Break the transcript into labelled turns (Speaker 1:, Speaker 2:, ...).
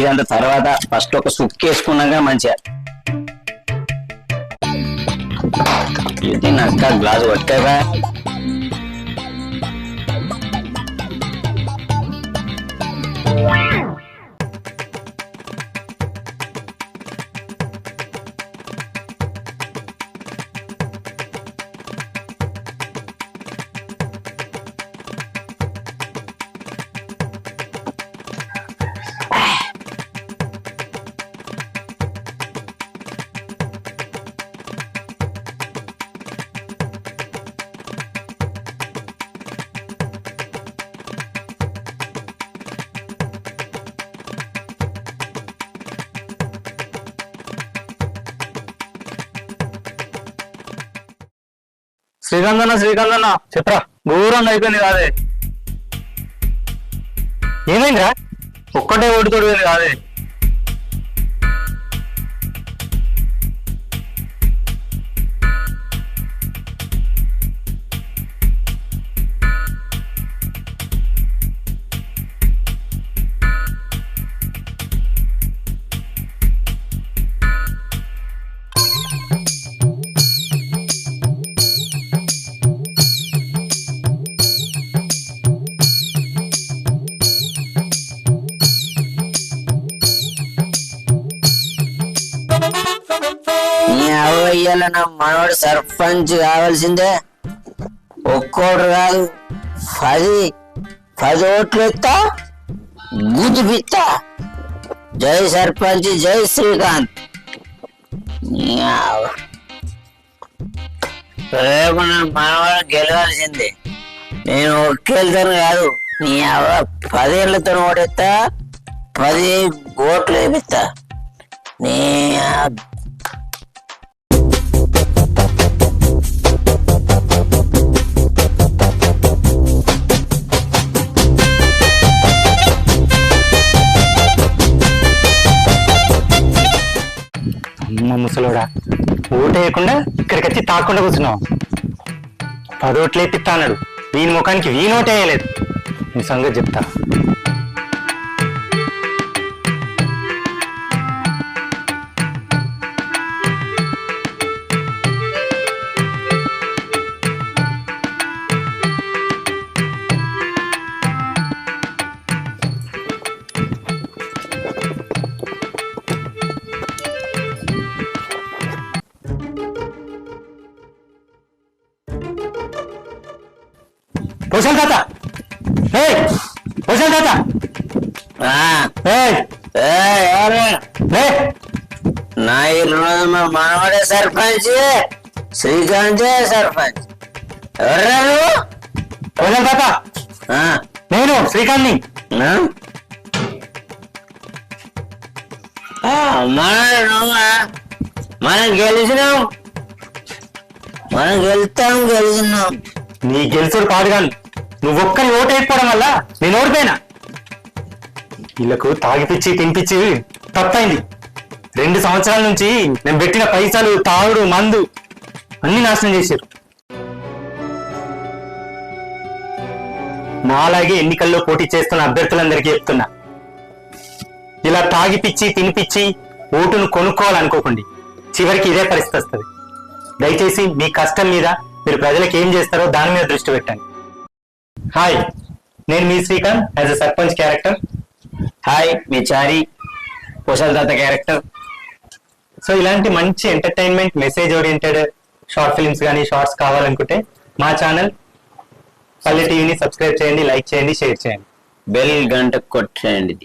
Speaker 1: ఇదంతా తర్వాత ఫస్ట్ ఒక సుక్కి వేసుకున్నాక మంచిగా ఇది నక్క గ్లాస్ పట్టాగా
Speaker 2: శ్రీకాంత్ చెప్పరా ఘోరం అయిపోయింది కాదే ఏమైందిరా ఒక్కటే ఓడితోడు కాదే
Speaker 1: ఇయ్యాల నా మనవాడు సర్పంచ్ కావాల్సిందే ఒక్కోడు కాదు 10 ఓట్లు ఎత్తా గుదిపిత్తా జై సర్పంచ్ జై శ్రీకాంత్ రేపు నా మనవాడు గెలవాల్సిందే నేను ఒక్కేళ్తాను కాదు నీ 10 ఏళ్లతో ఓటెత్తా 10 ఓట్లు వేపిస్తా నీ
Speaker 2: ముసలోడా ఓటేయకుండా ఇక్కడికి వచ్చి తాకుండా కూర్చున్నావు 10 ఓట్లు వేపిస్తా అన్నాడు వీని ముఖానికి వీని ఓటు వేయలేదు నీ సంగతి చెప్తా భూషణ్ తాత భూషణ్ తాత
Speaker 1: నా ఇల్లు మనవాడే సర్పంచ్ శ్రీకాంతే సర్పంచ్ ఎవరు
Speaker 2: భూషణ్ తాత నేను శ్రీకాంత్ని
Speaker 1: మనం గెలిచినాం గెలిచినాం
Speaker 2: నీ గెలుచుడు కాదు కానీ నువ్వొక్కరి ఓటు అయిపోవడం వల్ల నేను ఓడిపోయినా వీళ్ళకు తాగిపిచ్చి తినిపించి తప్పైంది 2 సంవత్సరాల నుంచి నేను పెట్టిన పైసలు తాగుడు మందు అన్ని నాశనం చేశారు నాలాగే ఎన్నికల్లో పోటీ చేస్తున్న అభ్యర్థులందరికీ చెప్తున్నా ఇలా తాగిపిచ్చి తినిపించి ఓటును కొనుక్కోవాలనుకోకండి చివరికి ఇదే పరిస్థితి వస్తుంది దయచేసి మీ కష్టం మీద మీరు ప్రజలకు ఏం చేస్తారో దాని మీద దృష్టి పెట్టండి హాయ్ నేను మీ Srikanth as a sarpanch character
Speaker 1: hi మీ చారి కుశల్ దత్త క్యారెక్టర్
Speaker 2: సో ఇలాంటి మంచి entertainment message oriented short films కానీ షార్ట్స్ కావాలనుకుంటే మా ఛానల్ పల్లె టీవీని సబ్స్క్రైబ్ చేయండి లైక్ చేయండి షేర్ చేయండి
Speaker 1: బెల్ గంట కొట్టండి